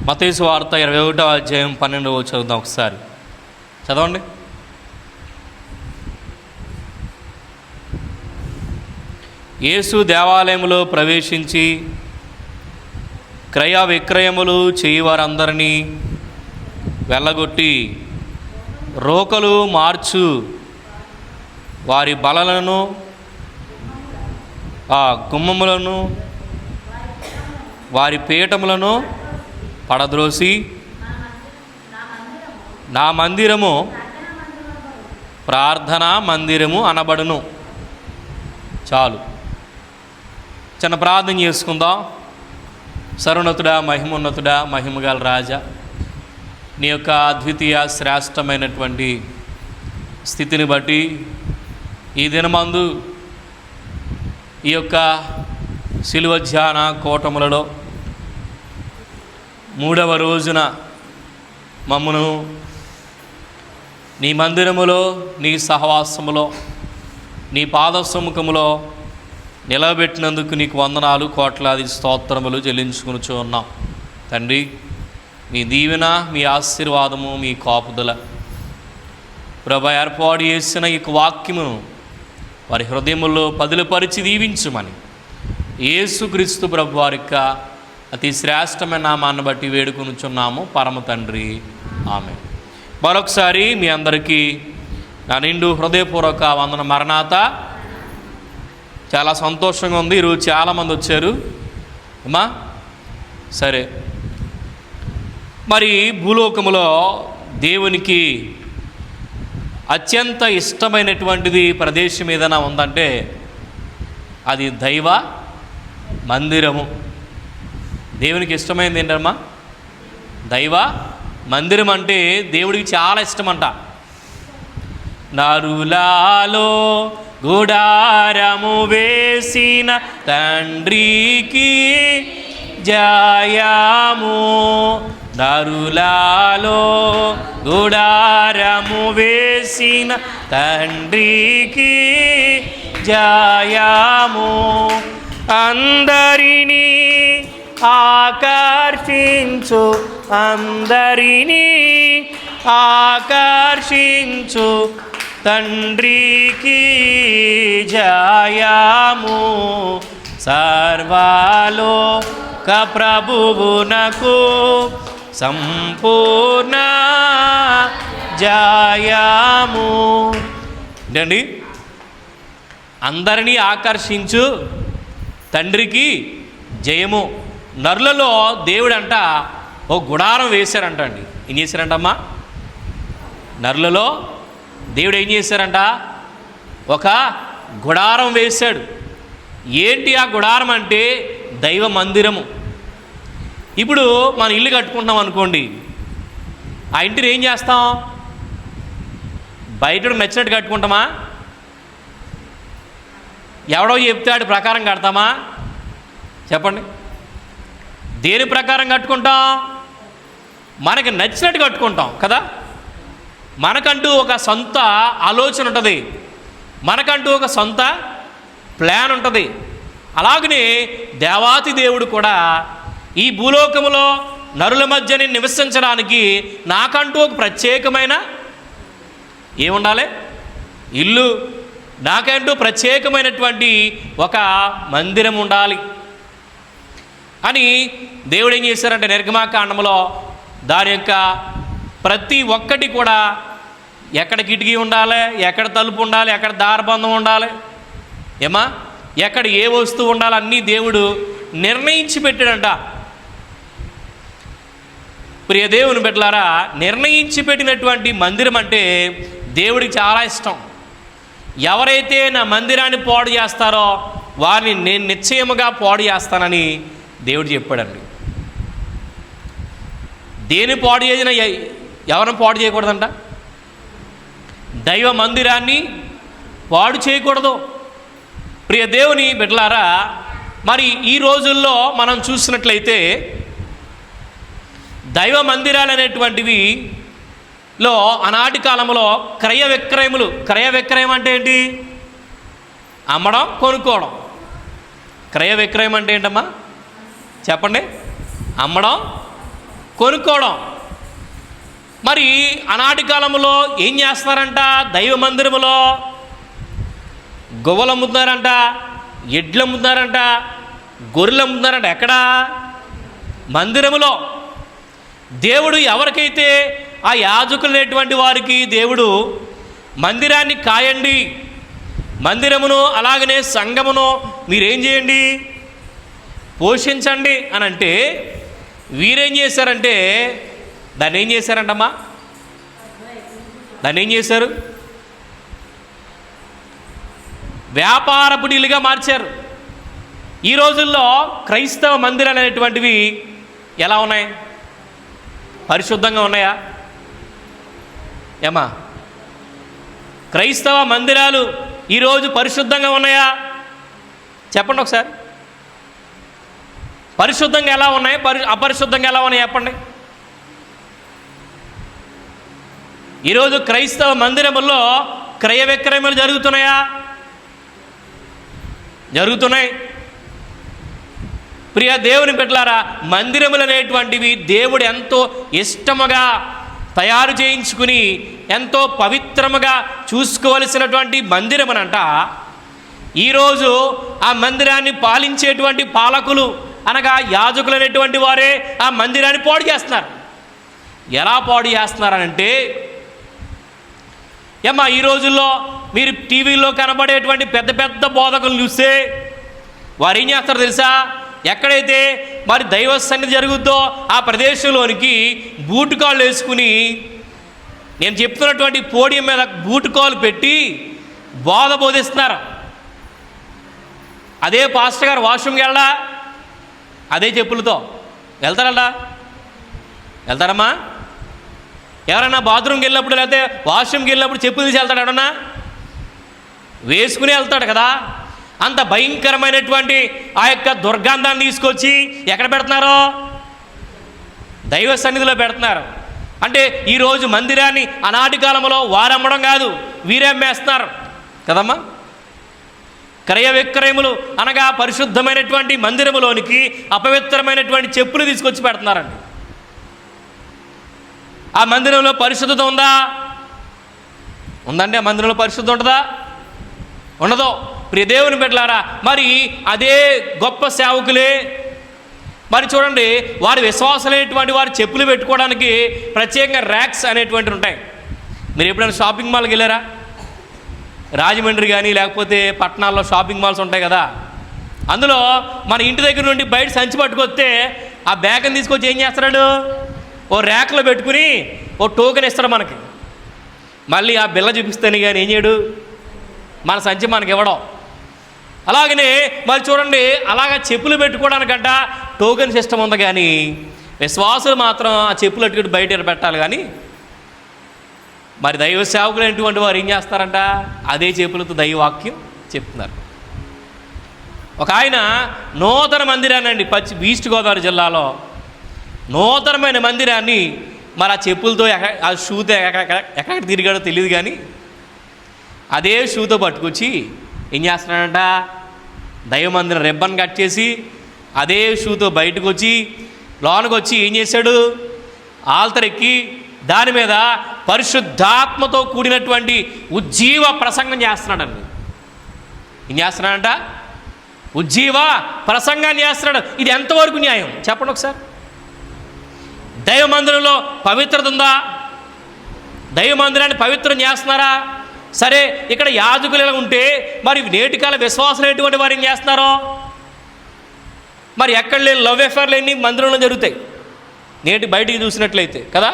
మత్తయి సువార్త 21వ అధ్యాయం 12వ చదువుదాం ఒకసారి. చదవండి. యేసు దేవాలయములో ప్రవేశించి క్రయ విక్రయములు చేయవారందరినీ వెళ్ళగొట్టి రోకలు మార్చు వారి బలలను గుమ్మములను వారి పీఠములను పడద్రోసి నా మందిరము ప్రార్థనా మందిరము అనబడును. చాలు, చిన్న ప్రార్థన చేసుకుందాం. సర్వోన్నతుడా, మహిమోన్నతుడా, మహిమగల రాజా, నీ యొక్క అద్వితీయ శ్రేష్టమైనటువంటి స్థితిని బట్టి ఈ దినమందు ఈ యొక్క శిలువ ధ్యాన కూటములలో 3వ రోజున మమ్మను నీ మందిరములో, నీ సహవాసములో, నీ పాదసముఖములో నిలబెట్టినందుకు నీకు వందనాలు, కోట్లాది స్తోత్రములు చెల్లించుకునిచూ ఉన్నాం. తండ్రి, మీ దీవెన, మీ ఆశీర్వాదము, మీ కాపుదల ప్రభు ఏర్పాటు చేసిన ఈ వాక్యమును వారి హృదయముల్లో పదిలపరిచి దీవించుమని యేసుక్రీస్తు ప్రభు వారి యొక్క అతి శ్రేష్టమైన నామాన్ని బట్టి వేడుకొనుచున్నాము పరమ తండ్రి, ఆమె. మరొకసారి మీ అందరికీ నా నిండు హృదయపూర్వక వందన. మరణాత. చాలా సంతోషంగా ఉంది. ఈరోజు చాలామంది వచ్చారు అమ్మా. సరే, మరి భూలోకములో దేవునికి అత్యంత ఇష్టమైనటువంటిది ప్రదేశం ఏదైనా ఉందంటే అది దైవ మందిరము. దేవునికి ఇష్టమైనది ఏంటమ్మా? దైవ మందిరం అంటే దేవుడికి చాలా ఇష్టమంట. నరులాలో గుడారము వేసిన తండ్రికి జయము. నరులాలో గుడారము వేసిన తండ్రికి జయము. అందరినీ ఆకర్షించు, అందరినీ ఆకర్షించు తండ్రికి జయము. సర్వలోక ప్రభువునకు సంపూర్ణ జయము. ఏంటండి? అందరినీ ఆకర్షించు తండ్రికి జయము. నరులలో దేవుడంట ఓ గుడారం వేశారంట అండి. ఏం చేశారంటమ్మా? నరులలో దేవుడు ఏం చేశారంట? ఒక గుడారం వేశాడు. ఏంటి ఆ గుడారం అంటే? దైవ మందిరము. ఇప్పుడు మన ఇల్లు కట్టుకుంటున్నాం అనుకోండి, ఆ ఇంటిని ఏం చేస్తాం? బయట నచ్చినట్టు కట్టుకుంటామా? ఎవడో చెప్తాడు ప్రకారం కడతామా? చెప్పండి. దేని ప్రకారం కట్టుకుంటాం? మనకి నచ్చినట్టు కట్టుకుంటాం కదా. మనకంటూ ఒక సొంత ఆలోచన ఉంటుంది, మనకంటూ ఒక సొంత ప్లాన్ ఉంటుంది. అలాగనే దేవాతి దేవుడు కూడా ఈ భూలోకములో నరుల మధ్యని నివసించడానికి నాకంటూ ఒక ప్రత్యేకమైన ఏముండాలి? ఇల్లు. నాకంటూ ప్రత్యేకమైనటువంటి ఒక మందిరం ఉండాలి అని దేవుడు ఏం చేశారంటే నిర్గమాకాండంలో దాని యొక్క ప్రతి ఒక్కటి కూడా ఎక్కడ కిటికీ ఉండాలి, ఎక్కడ తలుపు ఉండాలి, ఎక్కడ దారబంధం ఉండాలి, ఏమా ఎక్కడ ఏ వస్తువు ఉండాలి అన్నీ దేవుడు నిర్ణయించి పెట్టాడంట. ప్రియ దేవుని బిడ్డలారా, నిర్ణయించి పెట్టినటువంటి మందిరం అంటే దేవుడికి చాలా ఇష్టం. ఎవరైతే నా మందిరాన్ని పాడు చేస్తారో వారిని నేను నిశ్చయముగా పాడు చేస్తానని దేవుడు చెప్పాడండి. దేని పాడు చేసిన ఎవరిని పాడు చేయకూడదంట? దైవ మందిరాన్ని పాడు చేయకూడదు. ప్రియ దేవుని బిడ్డలారా, మరి ఈ రోజుల్లో మనం చూసినట్లయితే దైవ మందిరాలు అనేటువంటివి లో ఆనాటి కాలంలో క్రయ విక్రయం అంటే ఏంటి? అమ్మడం, కొనుక్కోవడం. క్రయ విక్రయం అంటే ఏంటమ్మా చెప్పండి? అమ్మడం, కొనుక్కోవడం. మరి ఆనాటి కాలంలో ఏం చేస్తున్నారంట? దైవ మందిరములో గొవ్వలు అమ్ముతున్నారంట, ఎడ్లు అమ్ముతున్నారంట, గొర్రెలు అమ్ముతున్నారంట. ఎక్కడ? మందిరములో. దేవుడు ఎవరికైతే ఆ యాజకులైనటువంటి వారికి దేవుడు మందిరాన్ని కాయండి, మందిరమును అలాగనే సంఘమును మీరేం చేయండి, పోషించండి అని అంటే, వీరేం చేశారంటే దాన్ని ఏం చేశారంటమ్మా? దాన్ని ఏం చేశారు? వ్యాపారపుడిలుగా మార్చారు. ఈ రోజుల్లో క్రైస్తవ మందిరాలు అనేటువంటివి ఎలా ఉన్నాయి? పరిశుద్ధంగా ఉన్నాయా? ఏమా, క్రైస్తవ మందిరాలు ఈరోజు పరిశుద్ధంగా ఉన్నాయా? చెప్పండి ఒకసారి. పరిశుద్ధంగా ఎలా ఉన్నాయి, అపరిశుద్ధంగా ఎలా ఉన్నాయి చెప్పండి. ఈరోజు క్రైస్తవ మందిరముల్లో క్రయ విక్రయములు జరుగుతున్నాయా? జరుగుతున్నాయి. ప్రియ దేవుని బిడ్డలారా, మందిరములు అనేటువంటివి దేవుడు ఎంతో ఇష్టముగా తయారు చేయించుకుని ఎంతో పవిత్రముగా చూసుకోవలసినటువంటి మందిరమునంట. ఈరోజు ఆ మందిరాన్ని పాలించేటువంటి పాలకులు అనగా యాజకులు అనేటువంటి వారే ఆ మందిరాన్ని పాడు చేస్తున్నారు. ఎలా పాడు చేస్తున్నారనంటే, ఏమ్మా, ఈ రోజుల్లో మీరు టీవీలో కనబడేటువంటి పెద్ద పెద్ద బోధకులు చూస్తే వారు ఏం చేస్తారో తెలుసా? ఎక్కడైతే మరి దైవ సన్నిధి జరుగుద్దో ఆ ప్రదేశంలోనికి బూటు కాళ్ళు వేసుకుని, నేను చెప్తున్నటువంటి పోడియం మీద బూటు కాళ్ళు పెట్టి బోధిస్తున్నారు. అదే పాస్టర్ గారు వాష్రూమ్కి వెళ్ళా అదే చెప్పులతో వెళ్తారల్లా? వెళ్తారమ్మా? ఎవరన్నా బాత్రూమ్కి వెళ్ళినప్పుడు లేకపోతే వాష్రూమ్కి వెళ్ళినప్పుడు చెప్పులు తీసి వెళ్తాడు? ఎవడన్నా వేసుకుని వెళ్తాడు కదా. అంత భయంకరమైనటువంటి ఆ యొక్క దుర్గంధాన్ని తీసుకొచ్చి ఎక్కడ పెడుతున్నారో? దైవ సన్నిధిలో పెడుతున్నారు. అంటే ఈరోజు మందిరాన్ని ఆనాటి కాలంలో వారు అమ్మడం కాదు, వీరే అమ్మేస్తున్నారు కదమ్మా. క్రయ విక్రయములు అనగా పరిశుద్ధమైనటువంటి మందిరములోనికి అపవిత్రమైనటువంటి చెప్పులు తీసుకొచ్చి పెడుతున్నారండి. ఆ మందిరంలో పరిశుద్ధత ఉందా? ఉందండి. ఆ మందిరంలో పరిశుద్ధత ఉంటుందా? ఉండదు. ప్రియ దేవుని బిడ్డలారా, మరి అదే గొప్ప సేవకులే మరి చూడండి, వారి విశ్వాసమైనటువంటి వారి చెప్పులు పెట్టుకోవడానికి ప్రత్యేకంగా ర్యాక్స్ అనేటువంటివి ఉంటాయి. మీరు ఎప్పుడైనా షాపింగ్ మాల్కి వెళ్ళారా? రాజమండ్రి కానీ లేకపోతే పట్టణాల్లో షాపింగ్ మాల్స్ ఉంటాయి కదా. అందులో మన ఇంటి దగ్గర నుండి బయట సంచి పట్టుకొస్తే ఆ బ్యాగ్ని తీసుకొచ్చి ఏం చేస్తాడు? ఓ ర్యాక్లో పెట్టుకుని ఓ టోకెన్ ఇస్తాడు మనకి. మళ్ళీ ఆ బిల్ల చూపిస్తాను కానీ ఏం చేయడు, మన సంచి మనకి ఇవ్వడం. అలాగనే మరి చూడండి, అలాగా చెప్పులు పెట్టుకోవడానికంట టోకెన్ సిస్టమ్ ఉంది, కానీ విశ్వాసులు మాత్రం ఆ చెప్పులు అట్టుకుని బయట పెట్టాలి. కానీ మరి దైవ సేవకులు అనేటువంటి వారు ఏం చేస్తారంట? అదే చెప్పులతో దైవవాక్యం చెప్తున్నారు. ఒక ఆయన నూతన మందిరాన్ని అండి, ఈస్ట్ గోదావరి జిల్లాలో నూతనమైన మందిరాన్ని మరి ఆ చెప్పులతో ఆ షూతో ఎక్కడ తిరిగాడో తెలియదు, కానీ అదే షూతో పట్టుకొచ్చి ఏం చేస్తున్నాడంట? దైవ మందిరం రిబ్బన్ కట్ చేసి అదే షూతో బయటకు వచ్చి లోనికి వచ్చి ఏం చేశాడు? ఆల్తర్ ఎక్కి దాని మీద పరిశుద్ధాత్మతో కూడినటువంటి ఉజ్జీవ ప్రసంగం చేస్తున్నాడండి. ఏం చేస్తున్నాడంట? ఉజ్జీవ ప్రసంగాన్ని చేస్తున్నాడు. ఇది ఎంతవరకు న్యాయం చెప్పండి ఒకసారి. దైవ మందిరంలో పవిత్రత ఉందా? దైవ మందిరాన్ని పవిత్రం చేస్తున్నారా? సరే, ఇక్కడ యాజకులు ఎలా ఉంటే మరి నేటికాల విశ్వాసాలు ఎటువంటి వారు ఏం చేస్తున్నారో? మరి ఎక్కడ లేని లవ్ అఫేర్లు ఎన్ని మందిరంలో జరుగుతాయి నేటి బయటికి చూసినట్లయితే కదా.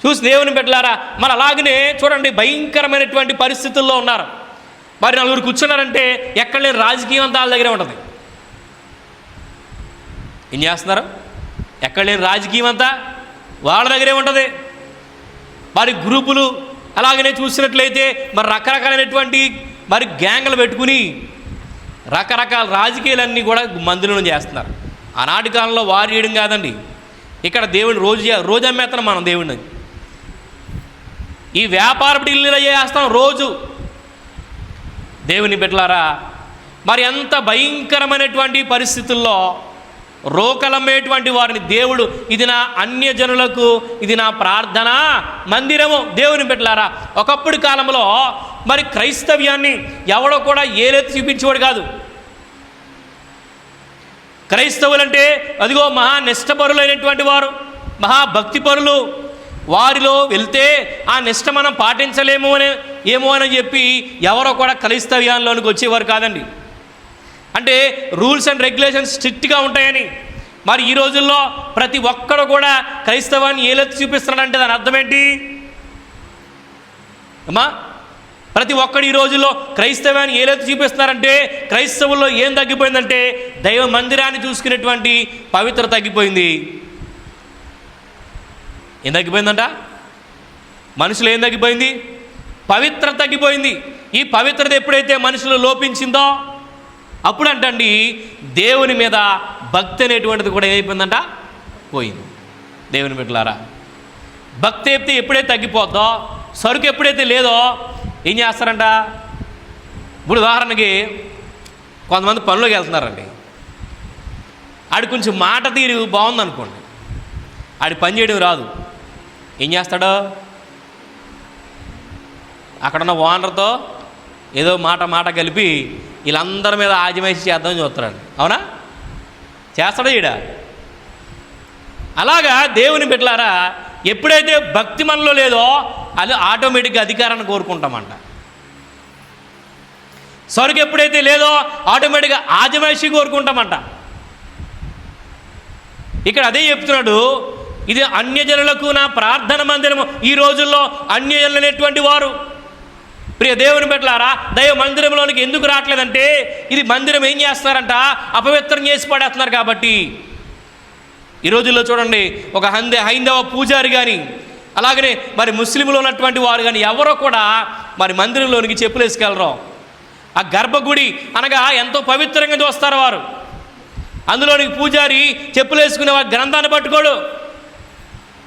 చూసి దేవుని బిడ్డలారా, మరి అలాగనే చూడండి, భయంకరమైనటువంటి పరిస్థితుల్లో ఉన్నారు. మరి నలుగురు కూర్చున్నారంటే ఎక్కడ లేని రాజకీయం అంతా వాళ్ళ దగ్గరే ఉంటుంది. ఏం చేస్తున్నారు? ఎక్కడ లేని రాజకీయం అంతా వాళ్ళ దగ్గరే ఉంటుంది. మరి గ్రూపులు అలాగనే చూసినట్లయితే మరి రకరకాలైనటువంటి మరి గ్యాంగ్లు పెట్టుకుని రకరకాల రాజకీయాలన్నీ కూడా మందిరంలో చేస్తున్నారు. ఆనాటి కాలంలో వారు చేయడం కాదండి, ఇక్కడ దేవుని రోజు అమ్మేస్తాం మనం దేవుడిని. ఈ వ్యాపారపు ఇల్లు చేస్తాం రోజు. దేవుని బిడ్డలారా, మరి ఎంత భయంకరమైనటువంటి పరిస్థితుల్లో రోకలమ్మేటువంటి వారిని దేవుడు, ఇది నా అన్యజనులకు, ఇది నా ప్రార్థన మందిరము. దేవుని బిడ్డలారా, ఒకప్పుడు కాలంలో మరి క్రైస్తవ్యాన్ని ఎవడో కూడా ఏలెత్తి చూపించేవాడు కాదు. క్రైస్తవులంటే అదిగో మహా నిష్ఠపరులైనటువంటి వారు, మహాభక్తిపరులు. వారిలో వెళ్తే ఆ నిష్ఠ మనం పాటించలేము ఏమో అని చెప్పి ఎవరో కూడా క్రైస్తవ్యాల్లోనికి వచ్చేవారు కాదండి. అంటే రూల్స్ అండ్ రెగ్యులేషన్స్ స్ట్రిక్ట్గా ఉంటాయని. మరి ఈ రోజుల్లో ప్రతి ఒక్కరు కూడా క్రైస్తవాన్ని ఏలెత్తి చూపిస్తున్నాడంటే దాని అర్థం ఏంటి అమ్మా? ప్రతి ఒక్కడు ఈ రోజుల్లో క్రైస్తవాన్ని ఏలెత్తి చూపిస్తున్నారంటే క్రైస్తవుల్లో ఏం తగ్గిపోయిందంటే దైవ మందిరాన్ని చూసుకునేటువంటి పవిత్రత తగ్గిపోయింది. ఏం తగ్గిపోయిందంట? మనుషులు ఏం తగ్గిపోయింది? పవిత్రత తగ్గిపోయింది. ఈ పవిత్రత ఎప్పుడైతే మనుషులు లోపించిందో అప్పుడు అంటండి దేవుని మీద భక్తి అనేటువంటిది కూడా ఏమైపోయిందంట? పోయింది. దేవుని బిడ్డలారా, భక్తి ఎప్పుడైతే తగ్గిపోద్దో, సరుకు ఎప్పుడైతే లేదో ఏం చేస్తారంట? ఇప్పుడు ఉదాహరణకి కొంతమంది పనిలోకి వెళ్తున్నారండి. ఆడి కొంచెం మాట తీరు బాగుందనుకోండి, ఆడి పని చేయడం రాదు. ఏం చేస్తాడో అక్కడున్న ఓనర్తో ఏదో మాట కలిపి వీళ్ళందరి మీద ఆజమాయిషి చేద్దామని చూస్తున్నాడు. అవునా? చేస్తాడో ఈడ? అలాగా దేవుని బిడ్డలారా, ఎప్పుడైతే భక్తి మనలో లేదో అది ఆటోమేటిక్గా అధికారాన్ని కోరుకుంటామంట. సరుకు ఎప్పుడైతే లేదో ఆటోమేటిక్గా ఆజమాయిషి కోరుకుంటామంట. ఇక్కడ అదే చెప్తున్నాడు, ఇది అన్యజనులకు నా ప్రార్థన మందిరము. ఈ రోజుల్లో అన్యజనులు అనేటువంటి వారు ప్రియ దేవుని బిడ్డలారా దైవ మందిరంలోనికి ఎందుకు రావట్లేదంటే ఇది మందిరం ఏం చేస్తున్నారంట? అపవిత్రం చేసి పడేస్తున్నారు కాబట్టి. ఈ రోజుల్లో చూడండి, ఒక హైందవ పూజారి కానీ అలాగనే మరి ముస్లింలు ఉన్నటువంటి వారు కానీ ఎవరో కూడా మరి మందిరంలోనికి చెప్పులు వేసుకెళ్ళరు. ఆ గర్భగుడి అనగా ఎంతో పవిత్రంగా చూస్తారు వారు. అందులోనికి పూజారి చెప్పులు వేసుకునే వారి గ్రంథాన్ని పట్టుకోడు.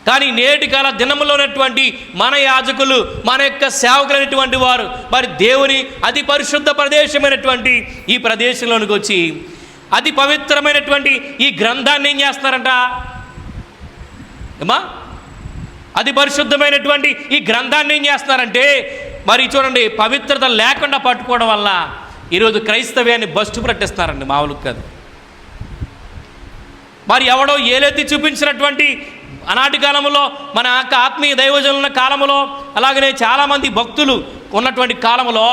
కానీ నేటి కాల దినంలో ఉన్నటువంటి మన యాజకులు, మన యొక్క సేవకులైనటువంటి వారు మరి దేవుని అతి పరిశుద్ధ ప్రదేశమైనటువంటి ఈ ప్రదేశంలోనికి వచ్చి అతి పవిత్రమైనటువంటి ఈ గ్రంథాన్ని ఏం చేస్తున్నారంట అమ్మా? అతి పరిశుద్ధమైనటువంటి ఈ గ్రంథాన్ని ఏం చేస్తున్నారంటే మరి చూడండి, పవిత్రత లేకుండా పట్టుకోవడం వల్ల ఈరోజు క్రైస్తవ్యాన్ని బస్టు పట్టిస్తున్నారండి, మామూలుగా కాదు. మరి ఎవడో ఏలెత్తి చూపించినటువంటి ఆనాటి కాలంలో మన యొక్క ఆత్మీయ దైవజనుల కాలంలో అలాగనే చాలామంది భక్తులు ఉన్నటువంటి కాలంలో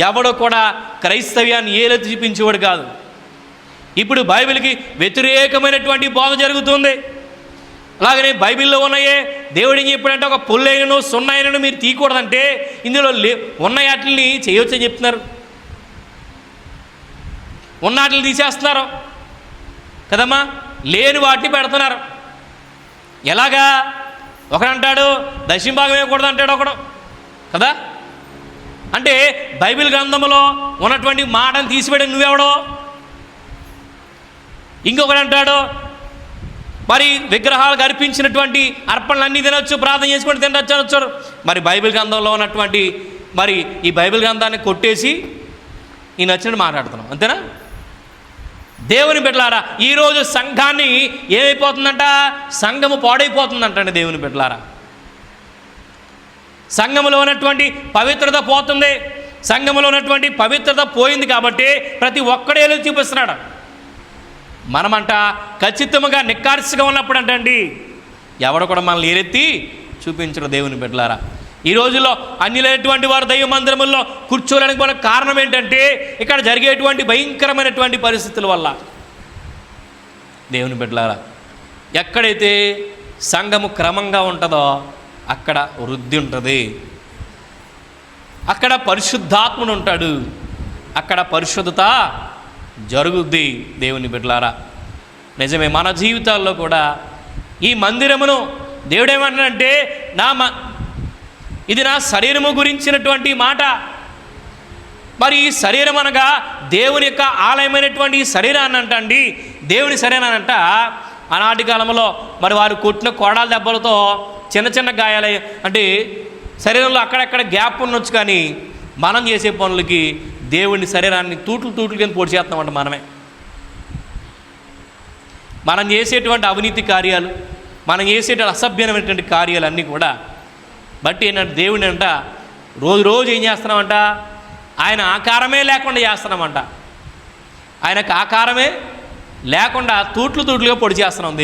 ఎవడో కూడా క్రైస్తవ్యాన్ని ఏలెత్తి చూపించేవాడు కాదు. ఇప్పుడు బైబిల్కి వ్యతిరేకమైనటువంటి బోధ జరుగుతుంది. అలాగనే బైబిల్లో ఉన్నాయే దేవుడు ఏం చెప్పాడంటే ఒక పుల్లైనను సున్నైనను మీరు తీయకూడదంటే ఇందులో ఉన్న వాటిని చేయొచ్చని చెప్తున్నారు. ఉన్న వాటిని తీసేస్తున్నారు కదమ్మా, లేని వాటిని పెడుతున్నారు. ఎలాగా? ఒకడంటాడు దశంభాగం వేయకూడదు అంటాడు ఒకడు కదా. అంటే బైబిల్ గ్రంథంలో ఉన్నటువంటి మాటను తీసివేయడం నువ్వెవడో. ఇంకొకడు అంటాడు మరి విగ్రహాలకు అర్పించినటువంటి అర్పణలు అన్నీ తినొచ్చు, ప్రార్థన చేసుకొని తినొచ్చు అనొచ్చు. మరి బైబిల్ గ్రంథంలో ఉన్నటువంటి మరి ఈ బైబిల్ గ్రంథాన్ని కొట్టేసి ఈ నచ్చినట్టు మాట్లాడుతున్నాం, అంతేనా? దేవుని బిడ్డలారా, ఈరోజు సంఘాన్ని ఏమైపోతుందంట? సంఘము పాడైపోతుందంటండి. దేవుని బిడ్డలారా, సంఘములో ఉన్నటువంటి పవిత్రత పోతుంది. సంఘములో ఉన్నటువంటి పవిత్రత పోయింది కాబట్టి ప్రతి ఒక్కడేలో చూపిస్తున్నాడు. మనమంట ఖచ్చితంగా నిక్కార్సిగా ఉన్నప్పుడు అంటండి ఎవడు కూడా మనల్ని ఏరెత్తి చూపించడు. దేవుని బిడ్డలారా, ఈ రోజుల్లో అన్యులైనటువంటి వారు దైవ మందిరముల్లో కూర్చోడానికి మనకు కారణం ఏంటంటే ఇక్కడ జరిగేటువంటి భయంకరమైనటువంటి పరిస్థితుల వల్ల. దేవుని బిడ్డలారా, ఎక్కడైతే సంఘము క్రమంగా ఉంటుందో అక్కడ వృద్ధి ఉంటుంది, అక్కడ పరిశుద్ధాత్ముడు ఉంటాడు, అక్కడ పరిశుద్ధత జరుగుద్ది. దేవుని బిడ్డలారా, నిజమే మన జీవితాల్లో కూడా ఈ మందిరమును దేవుడేమన్నాడంటే ఇది నా శరీరము గురించినటువంటి మాట. మరి ఈ శరీరం అనగా దేవుని యొక్క ఆలయమైనటువంటి ఈ శరీరాన్ని అంటండి, దేవుని శరీరాన్ని అంట ఆనాటి కాలంలో మరి వారు కొట్టిన కోడాల దెబ్బలతో చిన్న చిన్న గాయాలు అంటే శరీరంలో అక్కడక్కడ గ్యాప్ ఉండొచ్చు. కానీ మనం చేసే పనులకి దేవుని శరీరాన్ని తూట్లు కింద పొడి చేస్తామంట మనమే. మనం చేసేటువంటి అవినీతి కార్యాలు, మనం చేసేటువంటి అసభ్యమైనటువంటి కార్యాలు అన్నీ కూడా బట్టి ఏంటంటే దేవుని అంట రోజు ఏం చేస్తున్నామంట, ఆయన ఆకారమే లేకుండా చేస్తున్నామంట. ఆయనకు ఆకారమే లేకుండా తూట్లుగా పొడి చేస్తున్నాం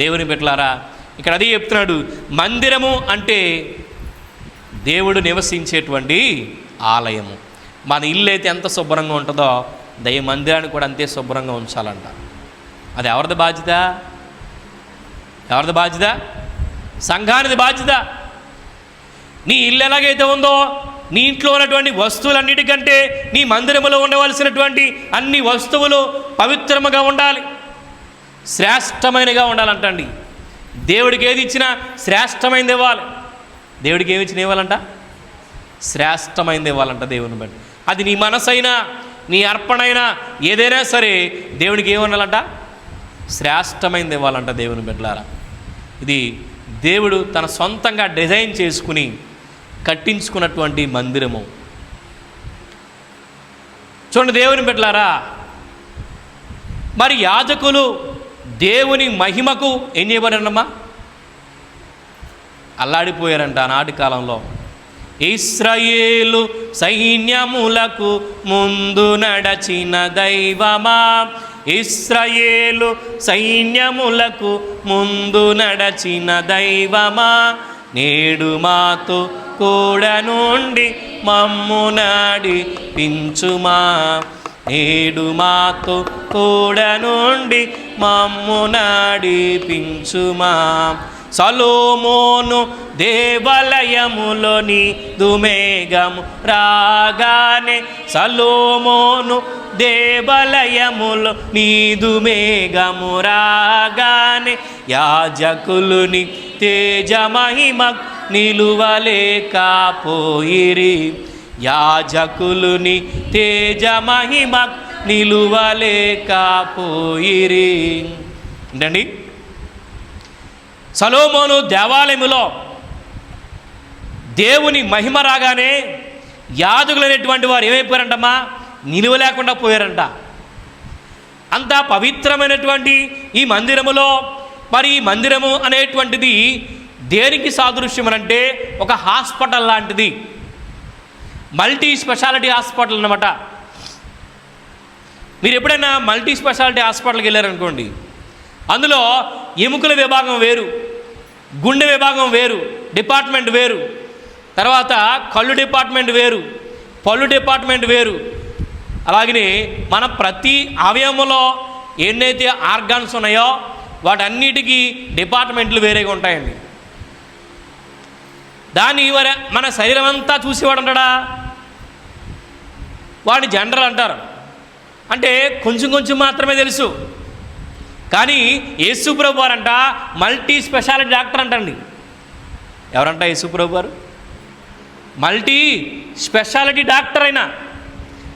దేవుని బిడ్డలారా. ఇక్కడ అది చెప్తున్నాడు, మందిరము అంటే దేవుడు నివసించేటువంటి ఆలయము. మన ఇల్లు అయితే ఎంత శుభ్రంగా ఉంటుందో దైవ మందిరాన్ని కూడా అంతే శుభ్రంగా ఉంచాలంట. అది ఎవరిది బాధ్యత? సంఘానిది బాధ్యత. నీ ఇల్లు ఎలాగైతే ఉందో, నీ ఇంట్లో ఉన్నటువంటి వస్తువులన్నిటికంటే నీ మందిరములో ఉండవలసినటువంటి అన్ని వస్తువులు పవిత్రముగా ఉండాలి, శ్రేష్టమైనగా ఉండాలంటండి. దేవుడికి ఏది ఇచ్చినా శ్రేష్టమైనది ఇవ్వాలి. దేవుడికి ఏమి ఇచ్చినా ఇవ్వాలంట? శ్రేష్టమైనది ఇవ్వాలంట దేవుని బట్టి. అది నీ మనసైనా నీ అర్పణైనా ఏదైనా సరే దేవుడికి ఏమనాలంట? శ్రేష్టమైనది ఇవ్వాలంట దేవుని బిడ్డలారా. ఇది దేవుడు తన సొంతంగా డిజైన్ చేసుకుని కట్టించుకున్నటువంటి మందిరము. చూడండి దేవుని బిడ్డలారా, మరి యాజకులు దేవుని మహిమకు ఏం చేయబడారమ్మా? అల్లాడిపోయారంట ఆనాటి కాలంలో. ఇశ్రాయేలు సైన్యములకు ముందు నడచిన దైవమా, ఇశ్రాయేలు సైన్యములకు ముందు నడచిన దైవమా, నేడు మాతో కూడా నుండి మమ్ము నడిపించుమా, నేడు మాతో కూడా నుండి మమ్ము నడిపించుమా. సొలొమోను దేవాలయములోని దుమేఘము రాగానే, సొలొమోను దేవాలయములో నీదు మేఘము రాగానే, యాజకులుని తేజ మహిమ నిలువలేకపోయిరి, యాజకులుని తేజ మహిమ నిలువలేకపోయిరి. ఏంటండి? సొలొమోను దేవాలయములో దేవుని మహిమ రాగానే యాజకులైనటువంటి వారు ఏమైపోయారంటమ్మా? నిలువ లేకుండా పోయారంట. అంత పవిత్రమైనటువంటి ఈ మందిరములో, మరి ఈ మందిరము అనేటువంటిది దేనికి సాదృశ్యం అంటే ఒక హాస్పిటల్ లాంటిది, మల్టీ స్పెషాలిటీ హాస్పిటల్ అన్నమాట. మీరు ఎప్పుడైనా మల్టీ స్పెషాలిటీ హాస్పిటల్కి వెళ్ళారనుకోండి, అందులో ఎముకల విభాగం వేరు, గుండె విభాగం వేరు, డిపార్ట్మెంట్ వేరు, తర్వాత కళ్ళు డిపార్ట్మెంట్ వేరు, పళ్ళు డిపార్ట్మెంట్ వేరు. అలాగనే మన ప్రతి అవయవంలో ఎన్నైతే ఆర్గాన్స్ ఉన్నాయో వాటన్నిటికీ డిపార్ట్మెంట్లు వేరేగా ఉంటాయండి. దాన్ని మన శరీరం అంతా చూసేవాడు అంటాడా? వాడిని జనరల్ అంటారు. అంటే కొంచెం మాత్రమే తెలుసు. కానీ యేసు ప్రభు వారంట మల్టీ స్పెషాలిటీ డాక్టర్ అంటండి. ఎవరంట? యేసు ప్రభు వారు మల్టీ స్పెషాలిటీ డాక్టర్ అయినా,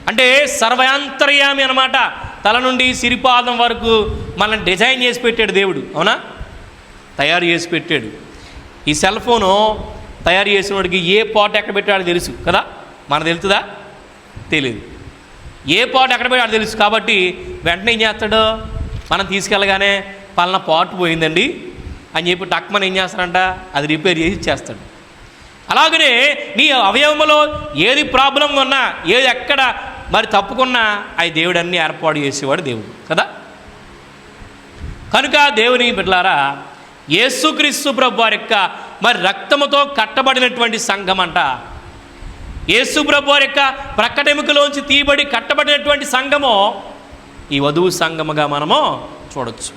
అంటే సర్వాంతర్యామి అన్నమాట. తల నుండి సిరిపాదం వరకు మనల్ని డిజైన్ చేసి పెట్టాడు దేవుడు. అవునా? తయారు చేసి పెట్టాడు. ఈ సెల్ ఫోను తయారు చేసిన వాడికి ఏ పాట్ ఎక్కడ పెట్టాడో తెలుసు కదా? మనకు తెలుస్తుందా? తెలియదు. ఏ పాట్ ఎక్కడ పెట్టాడో తెలుసు. కాబట్టి వెంటనే ఏం చేస్తాడు? మనం తీసుకెళ్ళగానే పలానా పాట్ పోయిందండి అని చెప్పి టక్మని ఏం చేస్తాడంట? అది రిపేర్ చేసి ఇచ్చేస్తాడు. అలాగనే నీ అవయవంలో ఏది ప్రాబ్లం ఉన్నా, ఏది ఎక్కడ మరి తప్పుకున్నా అది దేవుడు అన్నీ ఏర్పాటు చేసేవాడు దేవుడు కదా. కనుక దేవుని బిడ్డలారా, యేసుక్రీస్తు ప్రభు వారి యొక్క మరి రక్తముతో కట్టబడినటువంటి సంఘం అంట. యేసు ప్రభు వారి యొక్క ప్రక్కటెముకలోంచి తీయబడి కట్టబడినటువంటి సంఘము ఈ వధువు సంఘముగా మనము చూడొచ్చు.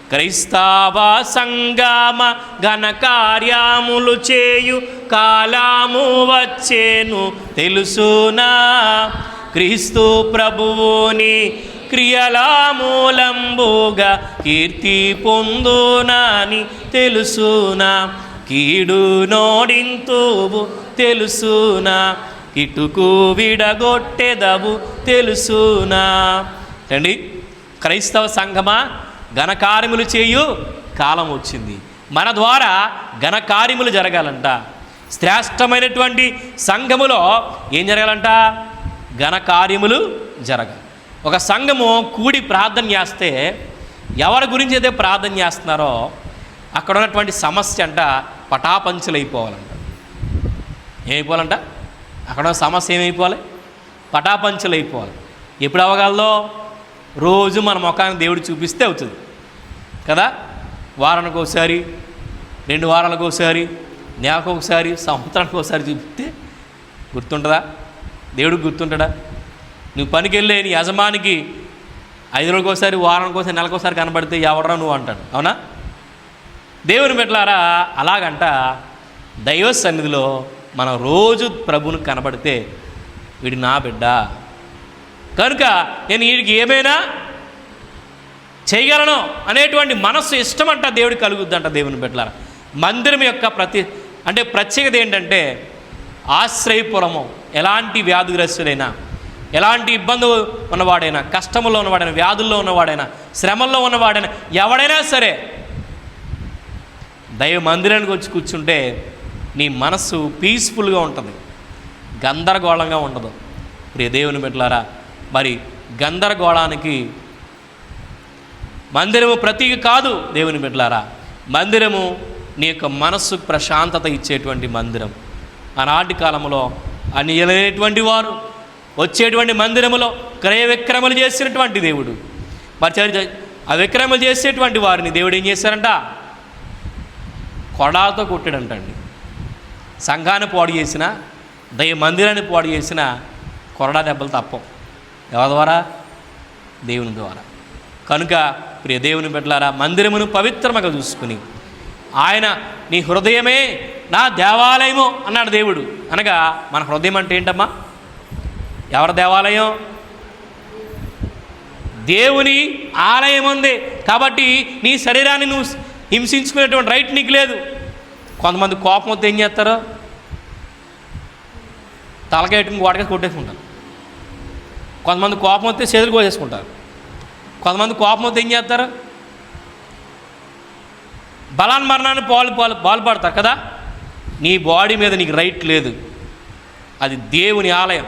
క్రైస్తవ సంగమ ఘన కార్యములు చేయు కాలము వచ్చేను తెలుసునా, క్రీస్తు ప్రభువుని క్రియల మూలంబుగా కీర్తి పొందునని తెలుసునా, కీడు నోడింతువు తెలుసునా, ఇటుకు విడగొట్టెదవు తెలుసునా. అండి, క్రైస్తవ సంఘమా ఘనకార్యములు చేయు కాలం వచ్చింది. మన ద్వారా ఘనకార్యములు జరగాలంట. శ్రేష్టమైనటువంటి సంఘములో ఏం జరగాలంట? ఘనకార్యములు జరగాలి. ఒక సంఘము కూడి ప్రార్థన చేస్తే ఎవరి గురించి అయితే ప్రార్థన చేస్తున్నారో అక్కడ ఉన్నటువంటి సమస్య అంట పటాపంచులైపోవాలంట. ఏమైపోవాలంట? అక్కడ ఉన్న సమస్య ఏమైపోవాలి? పటాపంచులైపోవాలి. ఎప్పుడు అవ్వగలదో? రోజు మన ముఖాన్ని దేవుడు చూపిస్తే అవుతుంది కదా. వారానికి ఒకసారి, 2 వారాలకు ఒకసారి, నెలకు ఒకసారి, సంవత్సరానికి ఒకసారి చూపిస్తే గుర్తుంటుందా? దేవుడికి గుర్తుంటాడా? నువ్వు పనికి వెళ్ళే నీ యజమానికి 5 రోజులకు ఒకసారి, వారానికి ఒకసారి, నెలకు ఒకసారి కనబడితే ఎవడరా నువ్వు అంటాడు. అవునా? దేవుని బిడ్డలారా, అలాగంట దైవ సన్నిధిలో మనం రోజు ప్రభువును కనబడితే వీడి నా బిడ్డ కనుక నేను వీడికి ఏమైనా చేయగలను అనేటువంటి మనస్సు ఇష్టమంట దేవుడికి కలుగుద్దంట. దేవుని బిడ్డలారా, మందిరం యొక్క ప్రత్యేకత ఏంటంటే ఆశ్రయపురము. ఎలాంటి వ్యాధిగ్రస్తుడైనా, ఎలాంటి ఇబ్బంది ఉన్నవాడైనా, కష్టములో ఉన్నవాడైనా, వ్యాధుల్లో ఉన్నవాడైనా, శ్రమల్లో ఉన్నవాడైనా, ఎవడైనా సరే దైవ మందిరానికి వచ్చి కూర్చుంటే నీ మనస్సు పీస్ఫుల్గా ఉంటుంది, గందరగోళంగా ఉండదు. ప్రియ దేవుని బిడ్డలారా, మరి గందరగోళానికి మందిరము ప్రతీక కాదు. దేవుని బిడ్డలారా, మందిరము నీ యొక్క మనస్సు ప్రశాంతత ఇచ్చేటువంటి మందిరం. ఆనాటి కాలంలో అనేటువంటి వారు వచ్చేటువంటి మందిరములో క్రయ విక్రయములు చేసినటువంటి దేవుడు, మరి ఆ విక్రయములు చేసేటువంటి వారిని దేవుడు ఏం చేశారంట? కొడాలతో కొట్టాడంటండి. సంఘాన్ని పాడు చేసిన, దైవ మందిరాన్ని పాడు చేసిన కొరడా దెబ్బలు తప్పం. ఎవరి ద్వారా? దేవుని ద్వారా. కనుక ప్రియ దేవుని బిడ్డలారా, మందిరమును పవిత్రముగా చూసుకుని ఆయన నీ హృదయమే నా దేవాలయము అన్నాడు దేవుడు. అనగా మన హృదయం అంటే ఏంటమ్మా? ఎవరి దేవాలయం? దేవుని ఆలయం ఉంది. కాబట్టి నీ శరీరాన్ని నువ్వు హింసించుకునేటువంటి రైట్ నీకు లేదు. కొంతమంది కోపం వస్తే ఏం చేస్తారు? తలకేట్టుకుని గోడకేసి కొట్టేసుకుంటారు. కొంతమంది కోపం వస్తే చేతులు కోసేసుకుంటారు. కొంతమంది కోపం వస్తే ఏం చేస్తారు? బలాన్ మరణాన్ని పాల్పడతారు కదా. నీ బాడీ మీద నీకు రైట్ లేదు, అది దేవుని ఆలయం.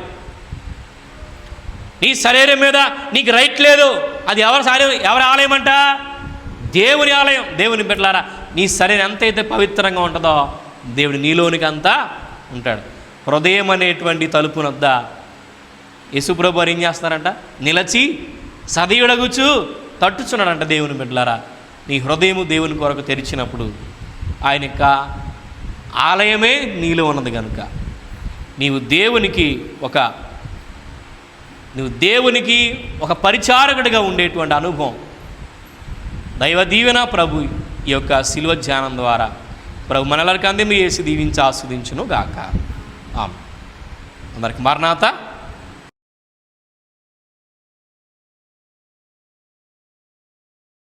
నీ శరీరం మీద నీకు రైట్ లేదు, అది ఎవరి ఆలయం అంట? దేవుని ఆలయం. దేవుని బిడ్డలారా, నీ శరీరం ఎంతైతే పవిత్రంగా ఉంటుందో దేవుడు నీలోనికి అంతా ఉంటాడు. హృదయం అనేటువంటి తలుపునొద్ద యేసుప్రభు వారు ఏం చేస్తున్నారంట? నిలచి సదయుడగుచు తట్టుచున్నాడంట. దేవుని బిడ్డలారా, నీ హృదయము దేవుని కొరకు తెరిచినప్పుడు ఆయన యొక్క ఆలయమే నీలో ఉన్నది కనుక నీవు దేవునికి ఒక పరిచారకుడిగా ఉండేటువంటి అనుభవం దైవ దీవెన ప్రభు ఈ యొక్క శిలువ ధ్యానం ద్వారా ప్రభు మనలకి అందే మీ యేసు దీవించి ఆస్వాదించును గాక. అందరికి మరణాత.